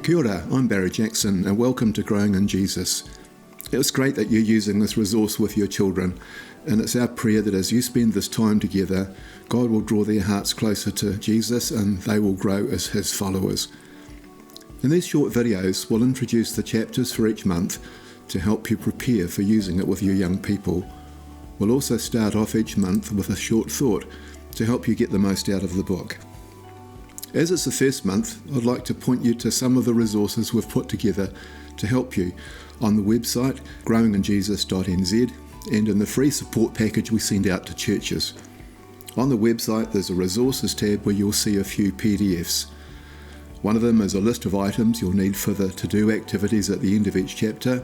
Kia ora, I'm Barry Jackson and welcome to Growing in Jesus. It's great that you're using this resource with your children, and it's our prayer that as you spend this time together, God will draw their hearts closer to Jesus and they will grow as His followers. In these short videos, we'll introduce the chapters for each month to help you prepare for using it with your young people. We'll also start off each month with a short thought to help you get the most out of the book. As it's the first month, I'd like to point you to some of the resources we've put together to help you on the website growinginjesus.nz and in the free support package we send out to churches. On the website there's a resources tab where you'll see a few PDFs. One of them is a list of items you'll need for the to-do activities at the end of each chapter,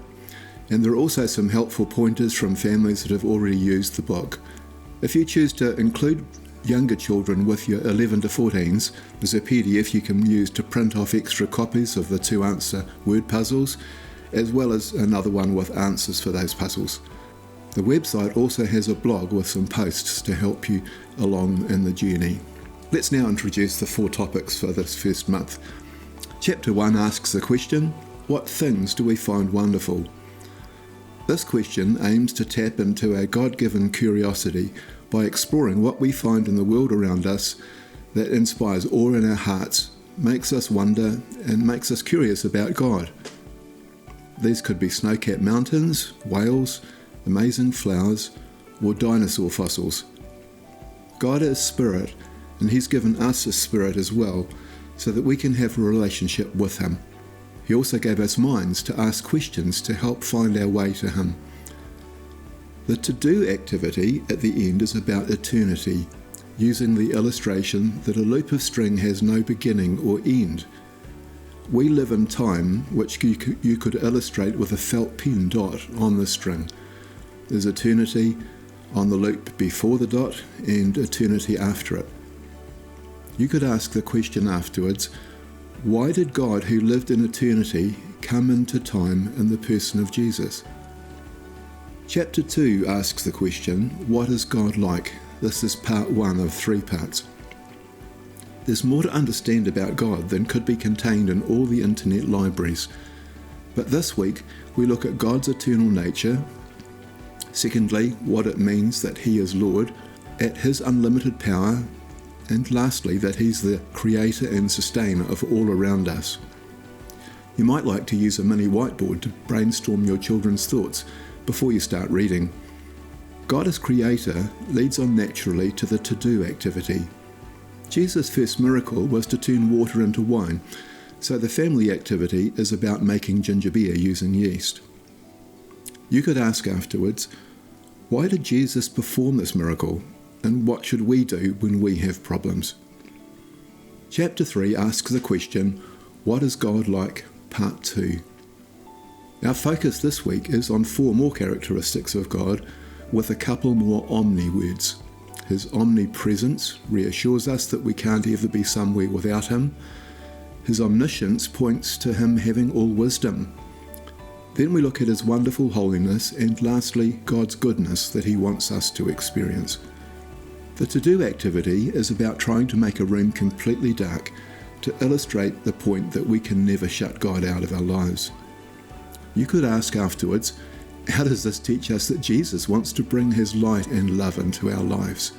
and there are also some helpful pointers from families that have already used the book. If you choose to include younger children with your 11 to 14s, there's a PDF you can use to print off extra copies of the 2 answer word puzzles, as well as another one with answers for those puzzles. The website also has a blog with some posts to help you along in the journey. Let's now introduce the 4 topics for this first month. Chapter 1 asks the question, what things do we find wonderful? This question aims to tap into our God-given curiosity by exploring what we find in the world around us that inspires awe in our hearts, makes us wonder, and makes us curious about God. These could be snow-capped mountains, whales, amazing flowers, or dinosaur fossils. God is spirit, and He's given us a spirit as well, so that we can have a relationship with Him. He also gave us minds to ask questions to help find our way to Him. The to-do activity at the end is about eternity, using the illustration that a loop of string has no beginning or end. We live in time, which you could illustrate with a felt pen dot on the string. There's eternity on the loop before the dot and eternity after it. You could ask the question afterwards, why did God who lived in eternity come into time in the person of Jesus? Chapter 2 asks the question, what is God like? This is part 1 of 3 parts. There's more to understand about God than could be contained in all the internet libraries. But this week we look at God's eternal nature, secondly, what it means that He is Lord, at His unlimited power, and lastly, that He's the creator and sustainer of all around us. You might like to use a mini whiteboard to brainstorm your children's thoughts before you start reading. God as creator leads on naturally to the to-do activity. Jesus' first miracle was to turn water into wine, so the family activity is about making ginger beer using yeast. You could ask afterwards, why did Jesus perform this miracle, and what should we do when we have problems? Chapter 3 asks the question, what is God like? Part 2. Our focus this week is on 4 more characteristics of God with a couple more omni words. His omnipresence reassures us that we can't ever be somewhere without Him. His omniscience points to Him having all wisdom. Then we look at His wonderful holiness, and lastly, God's goodness that He wants us to experience. The to-do activity is about trying to make a room completely dark to illustrate the point that we can never shut God out of our lives. You could ask afterwards, how does this teach us that Jesus wants to bring His light and love into our lives?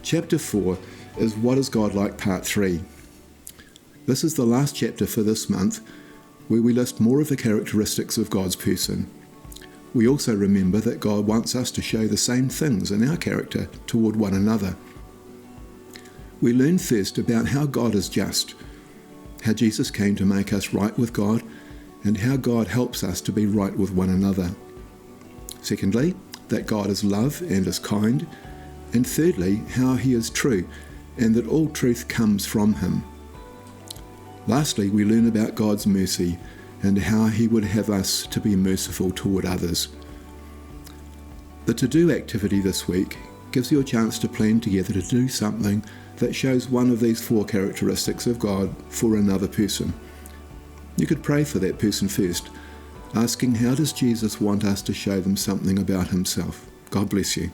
Chapter 4 is What is God like? Part 3. This is the last chapter for this month, where we list more of the characteristics of God's person. We also remember that God wants us to show the same things in our character toward one another. We learn first about how God is just, how Jesus came to make us right with God, and how God helps us to be right with one another. Secondly, that God is love and is kind. And thirdly, how He is true, and that all truth comes from Him. Lastly, we learn about God's mercy and how He would have us to be merciful toward others. The to-do activity this week gives you a chance to plan together to do something that shows one of these 4 characteristics of God for another person. You could pray for that person first, asking how does Jesus want us to show them something about Himself. God bless you.